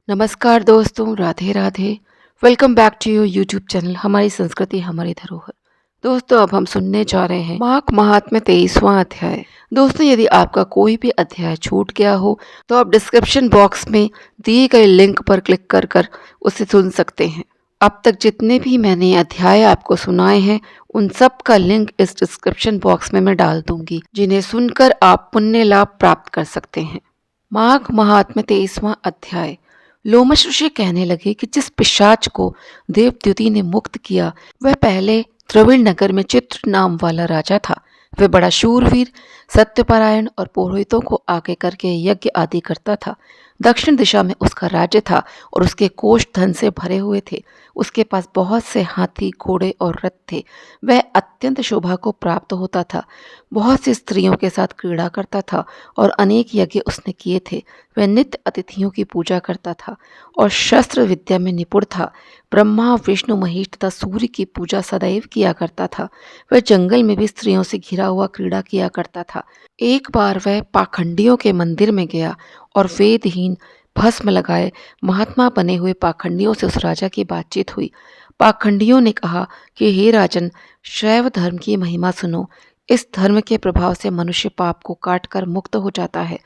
नमस्कार दोस्तों, Radhe Radhe. Welcome back to your YouTube channel हमारी संस्कृति हमारी धरोहर। दोस्तों, अब हम सुनने जा रहे हैं माघ महात्म्य 23वां अध्याय। दोस्तों, यदि आपका कोई भी अध्याय छूट गया हो तो आप डिस्क्रिप्शन बॉक्स में दिए गए लिंक पर क्लिक कर कर उसे सुन सकते हैं। अब तक जितने भी मैंने अध्याय आपको सुनाए हैं उन सब का लिंक इस डिस्क्रिप्शन बॉक्स में मैं डाल दूंगी, जिन्हें सुनकर आप पुण्य लाभ प्राप्त कर सकते हैं। माघ महात्म्य 23वां अध्याय। लोमश ऋषि कहने लगे कि जिस पिशाच को देवद्युति ने मुक्त किया वह पहले द्रविड़ नगर में चित्र नाम वाला राजा था। वह बड़ा शूरवीर, सत्यपरायण और पुरोहितों को आगे करके यज्ञ आदि करता था। दक्षिण दिशा में उसका राज्य था और उसके कोष धन से भरे हुए थे। उसके पास बहुत से हाथी, घोड़े और रथ थे। वह अत्यंत शोभा को प्राप्त होता था। बहुत सी स्त्रियों के साथ क्रीड़ा करता था और अनेक यज्ञ उसने किए थे। वह नित्य अतिथियों की पूजा करता था और शस्त्र विद्या में निपुण था। ब्रह्मा, विष्णु, महेश तथा सूर्य की पूजा सदैव किया करता था। वह जंगल में भी स्त्रियों से घिरा हुआ क्रीड़ा किया करता था। एक बार वह पाखंडियों के मंदिर में गया और वेदहीन, भस्म लगाए, महात्मा बने हुए पाखंडियों से उस राजा की बातचीत हुई। पाखंडियों ने कहा कि हे राजन, शैव धर्म की महिमा सुनो। इस धर्म के प्रभाव से मनुष्य पाप को काट कर मुक्त हो जाता है।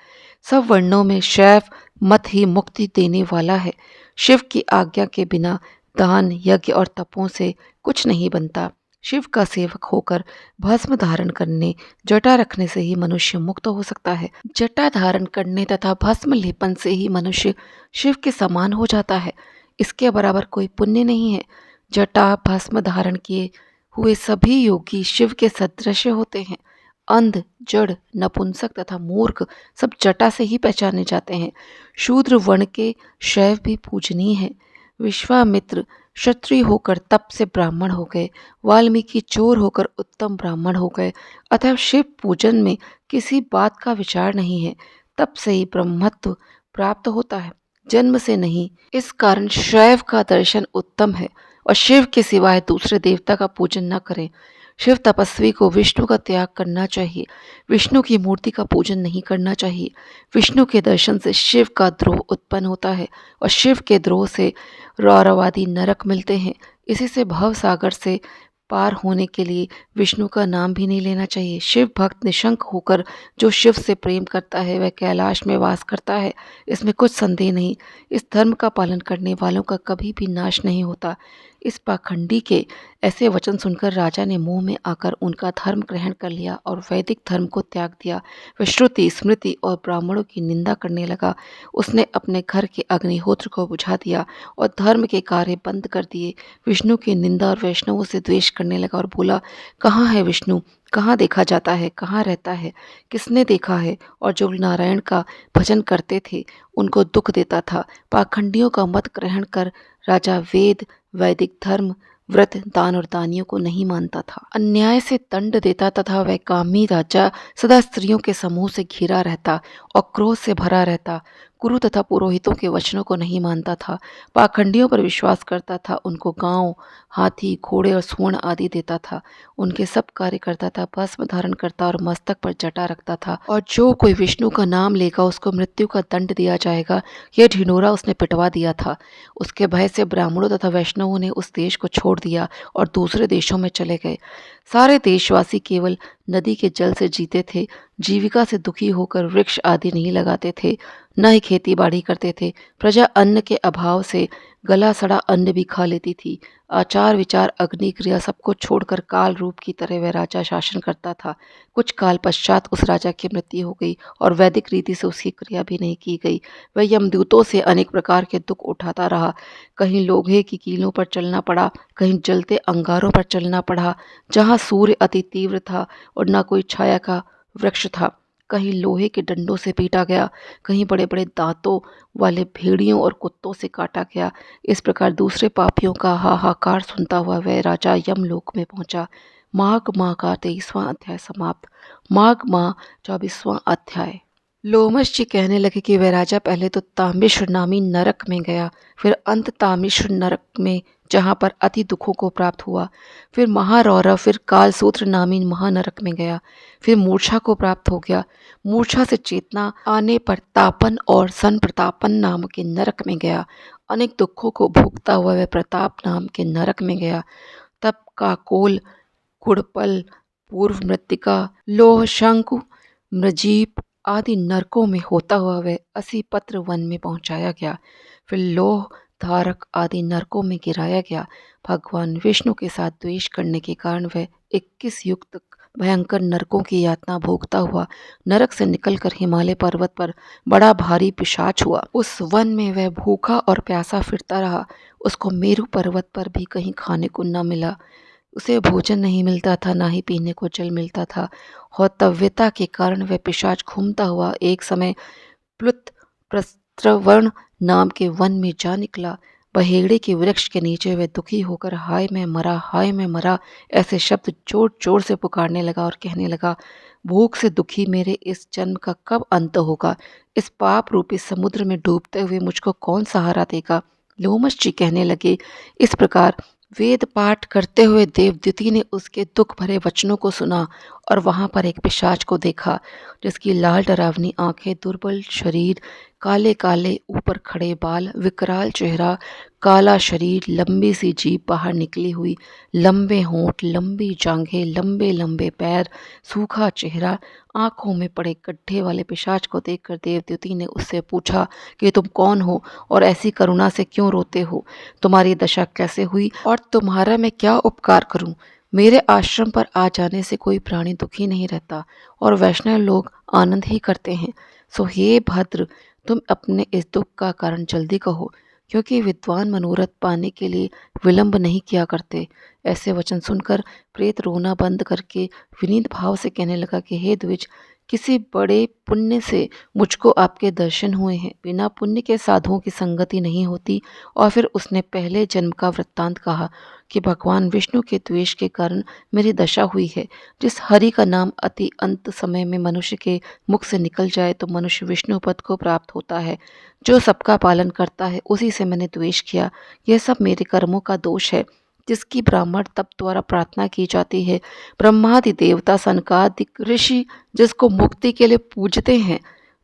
सब वर्णों में शैव मत ही मुक्ति देने वाला है। शिव की आज्ञा के बिना दान, यज्ञ और तपों से कुछ नहीं बनता। शिव का सेवक होकर भस्म धारण करने, जटा रखने से ही मनुष्य मुक्त हो सकता है। जटा धारण करने तथा भस्म लेपन से ही मनुष्य शिव के समान हो जाता है। इसके बराबर कोई पुण्य नहीं है। जटा भस्म धारण किए हुए सभी योगी शिव के सदृश होते हैं। अंध, जड़, नपुंसक तथा मूर्ख सब जटा से ही पहचाने जाते हैं। शूद्र वर्ण के शैव भी पूजनीय है। विश्वामित्र क्षत्रिय होकर तप से ब्राह्मण हो गए। वाल्मीकि चोर होकर उत्तम ब्राह्मण हो गए। अतः शिव पूजन में किसी बात का विचार नहीं है। तप से ही ब्रह्मत्व प्राप्त होता है, जन्म से नहीं। इस कारण शैव का दर्शन उत्तम है और शिव के सिवाय दूसरे देवता का पूजन न करें। शिव तपस्वी को विष्णु का त्याग करना चाहिए। विष्णु की मूर्ति का पूजन नहीं करना चाहिए। विष्णु के दर्शन से शिव का द्रोह उत्पन्न होता है और शिव के द्रोह से रौरवादी नरक मिलते हैं। इसी से भव सागर से पार होने के लिए विष्णु का नाम भी नहीं लेना चाहिए। शिव भक्त निशंक होकर जो शिव से प्रेम करता है वह कैलाश में वास करता है, इसमें कुछ संदेह नहीं। इस धर्म का पालन करने वालों का कभी भी नाश नहीं होता। इस पाखंडी के ऐसे वचन सुनकर राजा ने मुंह में आकर उनका धर्म ग्रहण कर लिया और वैदिक धर्म को त्याग दिया। वह श्रुति, स्मृति और ब्राह्मणों की निंदा करने लगा। उसने अपने घर के अग्निहोत्र को बुझा दिया और धर्म के कार्य बंद कर दिए। विष्णु की निंदा और वैष्णवों से द्वेष करने लगा और बोला, कहाँ है विष्णु? कहाँ देखा जाता है? कहाँ रहता है? किसने देखा है? और जो नारायण का भजन करते थे उनको दुख देता था। पाखंडियों का मत ग्रहण कर राजा वेद, वैदिक धर्म, व्रत, दान और दानियों को नहीं मानता था। अन्याय से दंड देता तथा वह कामी राजा सदा स्त्रियों के समूह से घिरा रहता और क्रोध से भरा रहता। गुरु तथा पुरोहितों के वचनों को नहीं मानता था। पाखंडियों पर विश्वास करता था। उनको गांव, हाथी, घोड़े और स्वर्ण आदि देता था। उनके सब कार्य करता था। भस्म धारण करता और मस्तक पर जटा रखता था। और जो कोई विष्णु का नाम लेगा उसको मृत्यु का दंड दिया जाएगा। यह ढिंढोरा उसने पिटवा दिया था। उसके भय से ब्राह्मणों तथा वैष्णवों ने उस देश को छोड़ दिया और दूसरे देशों में चले गए। सारे देशवासी केवल नदी के जल से जीते थे। जीविका से दुखी होकर वृक्ष आदि नहीं लगाते थे, न ही खेती बाड़ी करते थे। प्रजा अन्न के अभाव से गला सड़ा अन्न भी खा लेती थी। आचार विचार, अग्नि क्रिया सबको छोड़कर काल रूप की तरह वह राजा शासन करता था। कुछ काल पश्चात उस राजा की मृत्यु हो गई और वैदिक रीति से उसकी क्रिया भी नहीं की गई। वह यमदूतों से अनेक प्रकार के दुख उठाता रहा। कहीं लोहे की कीलों पर चलना पड़ा, कहीं जलते अंगारों पर चलना पड़ा जहाँ सूर्य अति तीव्र था और न कोई छाया का वृक्ष था। कहीं लोहे के डंडों से पीटा गया, कहीं बड़े बड़े दांतों वाले भेड़ियों और कुत्तों से काटा गया। इस प्रकार दूसरे पापियों का हाहाकार सुनता हुआ वह राजा यमलोक में पहुंचा। माघ माह का 23वां अध्याय समाप्त। माघ माह 24वां अध्याय। लोमश जी कहने लगे कि वह राजा पहले तो ताम्रश्र नामी नरक में गया, फिर अंत ताम्रश्र नरक में जहाँ पर अति दुखों को प्राप्त हुआ। फिर महारौरव, फिर कालसूत्र नामी महानरक में गया। फिर मूर्छा को प्राप्त हो गया। मूर्छा से चेतना आने पर तापन और सन प्रतापन नाम के नरक में गया। अनेक दुखों को भोगता हुआ वह प्रताप नाम के नरक में गया। तब काकोल, कुड़पल, पूर्व मृत्तिका, लोह शंकु, मृजीप आदि नरकों में होता हुआ वह 80 पत्र वन में पहुंचाया गया। फिर लोह धारक आदि नरकों में गिराया गया। भगवान विष्णु के साथ द्वेष करने के कारण वह 21 युग तक भयंकर नरकों की यातना भोगता हुआ नरक से निकलकर हिमालय पर्वत पर बड़ा भारी पिशाच हुआ। उस वन में वह भूखा और प्यासा फिरता रहा। उसको मेरु पर्वत पर भी कहीं खाने को न मिला। उसे भोजन नहीं मिलता था, ना ही पीने को जल मिलता था। हौतव्यता के कारण वह पिशाच घूमता हुआ एक समय प्लुत प्रस्त्रवर्ण नाम के वन में जा निकला। बहेड़े के वृक्ष के नीचे वह दुखी होकर हाय मैं मरा, हाय मैं मरा ऐसे शब्द जोर जोर से पुकारने लगा और कहने लगा, भूख से दुखी मेरे इस जन्म का कब अंत होगा? इस पाप रूपी समुद्र में डूबते हुए मुझको कौन सहारा देगा? लोमश जी कहने लगे, इस प्रकार वेद पाठ करते हुए देवद्युति ने उसके दुख भरे वचनों को सुना और वहां पर एक पिशाच को देखा, जिसकी लाल डरावनी आंखें, दुर्बल शरीर, काले काले ऊपर खड़े बाल, विकराल चेहरा, काला शरीर, लंबी सी जीभ बाहर निकली हुई, लंबे होंठ, लंबी जांघें, लंबे लंबे पैर, सूखा चेहरा, आंखों में पड़े गड्ढे वाले पिशाच को देखकर देवद्युति ने उससे पूछा कि तुम कौन हो और ऐसी करुणा से क्यों रोते हो? तुम्हारी दशा कैसे हुई और तुम्हारा मैं क्या उपकार करूं? मेरे आश्रम पर आ जाने से कोई प्राणी दुखी नहीं रहता और वैष्णव लोग आनंद ही करते हैं। सो हे भद्र, तुम अपने इस दुख का कारण जल्दी कहो, क्योंकि विद्वान मनोरथ पाने के लिए विलंब नहीं किया करते। ऐसे वचन सुनकर प्रेत रोना बंद करके विनीत भाव से कहने लगा कि हे द्विज, किसी बड़े पुण्य से मुझको आपके दर्शन हुए हैं। बिना पुण्य के साधुओं की संगति नहीं होती। और फिर उसने पहले जन्म का वृत्तांत कहा कि भगवान विष्णु के द्वेष के कारण मेरी दशा हुई है। जिस हरि का नाम अति अंत समय में मनुष्य के मुख से निकल जाए तो मनुष्य विष्णु पद को प्राप्त होता है। जो सबका पालन करता है उसी से मैंने द्वेष किया। यह सब मेरे कर्मों का दोष है, जिसकी ब्राह्मण तप द्वारा प्रार्थना की जाती है। ब्रह्मादि देवता, सनकादिक ऋषि जिसको मुक्ति के लिए पूजते हैं,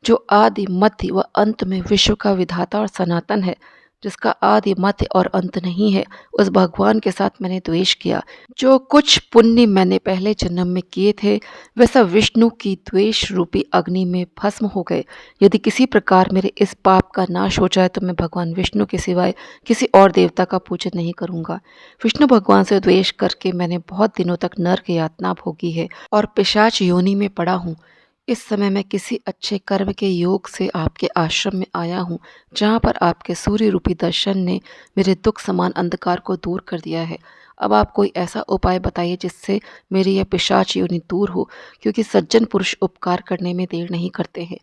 जो आदि मध्य व अंत में विश्व का विधाता और सनातन है, जिसका आदि मध्य और अंत नहीं है, उस भगवान के साथ मैंने द्वेष किया। जो कुछ पुण्य मैंने पहले जन्म में किए थे वे सब विष्णु की द्वेष रूपी अग्नि में भस्म हो गए। यदि किसी प्रकार मेरे इस पाप का नाश हो जाए तो मैं भगवान विष्णु के सिवाय किसी और देवता का पूजन नहीं करूंगा। विष्णु भगवान से द्वेष करके मैंने बहुत दिनों तक नरक यातना भोगी है और पिशाच योनि में पड़ा हूँ। इस समय मैं किसी अच्छे कर्म के योग से आपके आश्रम में आया हूँ, जहाँ पर आपके सूर्य रूपी दर्शन ने मेरे दुख समान अंधकार को दूर कर दिया है। अब आप कोई ऐसा उपाय बताइए जिससे मेरी यह पिशाच योनि दूर हो, क्योंकि सज्जन पुरुष उपकार करने में देर नहीं करते हैं।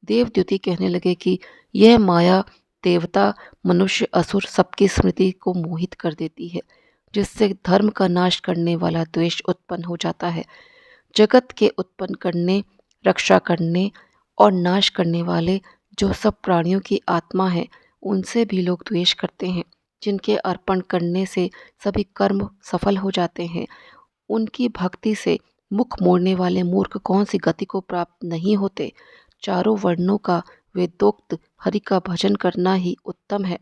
देवद्युति कहने लगे कि यह माया देवता, मनुष्य, असुर सबकी स्मृति को मोहित कर देती है, जिससे धर्म का नाश करने वाला द्वेष उत्पन्न हो जाता है। जगत के उत्पन्न करने, रक्षा करने और नाश करने वाले जो सब प्राणियों की आत्मा है, उनसे भी लोग द्वेष करते हैं। जिनके अर्पण करने से सभी कर्म सफल हो जाते हैं, उनकी भक्ति से मुख मोड़ने वाले मूर्ख कौन सी गति को प्राप्त नहीं होते। चारों वर्णों का वेदोक्त हरि का भजन करना ही उत्तम है,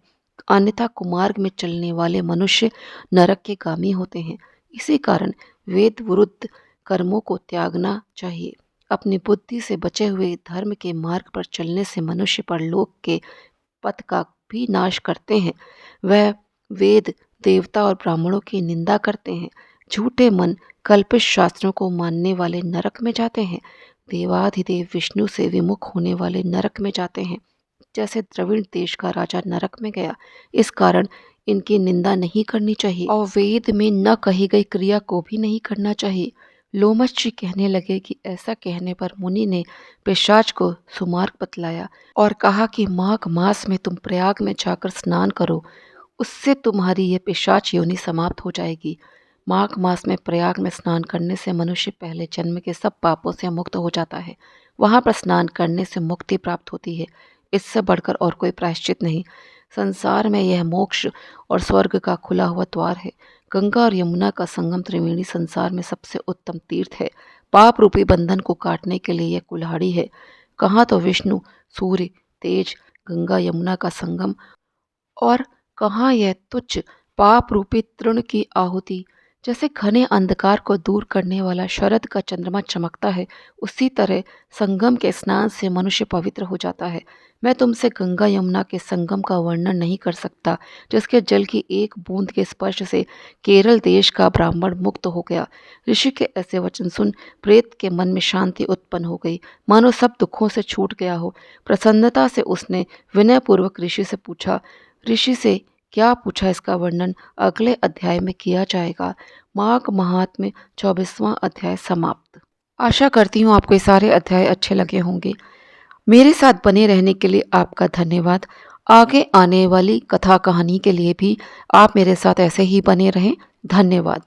अन्यथा कुमार्ग में चलने वाले मनुष्य नरक के गामी होते हैं। इसी कारण वेद विरुद्ध कर्मों को त्यागना चाहिए। अपनी बुद्धि से बचे हुए धर्म के मार्ग पर चलने से मनुष्य परलोक के पथ का भी नाश करते हैं। वह वेद, देवता और ब्राह्मणों की निंदा करते हैं। झूठे मन कल्पित शास्त्रों को मानने वाले नरक में जाते हैं। देवाधिदेव विष्णु से विमुख होने वाले नरक में जाते हैं, जैसे द्रविड़ देश का राजा नरक में गया। इस कारण इनकी निंदा नहीं करनी चाहिए और वेद में न कही गई क्रिया को भी नहीं करना चाहिए। लोमश जी कहने लगे कि ऐसा कहने पर मुनि ने पिशाच को सुमार्ग बतलाया और कहा कि माघ मास में तुम प्रयाग में जाकर स्नान करो, उससे तुम्हारी यह पिशाच योनि समाप्त हो जाएगी। माघ मास में प्रयाग में स्नान करने से मनुष्य पहले जन्म के सब पापों से मुक्त हो जाता है। वहां पर स्नान करने से मुक्ति प्राप्त होती है। इससे बढ़कर और कोई प्रायश्चित नहीं। संसार में यह मोक्ष और स्वर्ग का खुला हुआ द्वार है। गंगा और यमुना का संगम त्रिवेणी संसार में सबसे उत्तम तीर्थ है। पाप रूपी बंधन को काटने के लिए यह कुल्हाड़ी है। कहाँ तो विष्णु, सूर्य, तेज, गंगा यमुना का संगम, और कहाँ यह तुच्छ पाप रूपी तृण की आहुति। जैसे घने अंधकार को दूर करने वाला शरद का चंद्रमा चमकता है, उसी तरह संगम के स्नान से मनुष्य पवित्र हो जाता है। मैं तुमसे गंगा यमुना के संगम का वर्णन नहीं कर सकता, जिसके जल की एक बूंद के स्पर्श से केरल देश का ब्राह्मण मुक्त हो गया। ऋषि के ऐसे वचन सुन प्रेत के मन में शांति उत्पन्न हो गई, मानो सब दुखों से छूट गया हो। प्रसन्नता से उसने विनयपूर्वक ऋषि से पूछा। ऋषि से क्या पूछा, इसका वर्णन अगले अध्याय में किया जाएगा। माघ महात्म्य 24वां अध्याय समाप्त। आशा करती हूँ आपको ये सारे अध्याय अच्छे लगे होंगे। मेरे साथ बने रहने के लिए आपका धन्यवाद। आगे आने वाली कथा कहानी के लिए भी आप मेरे साथ ऐसे ही बने रहें। धन्यवाद।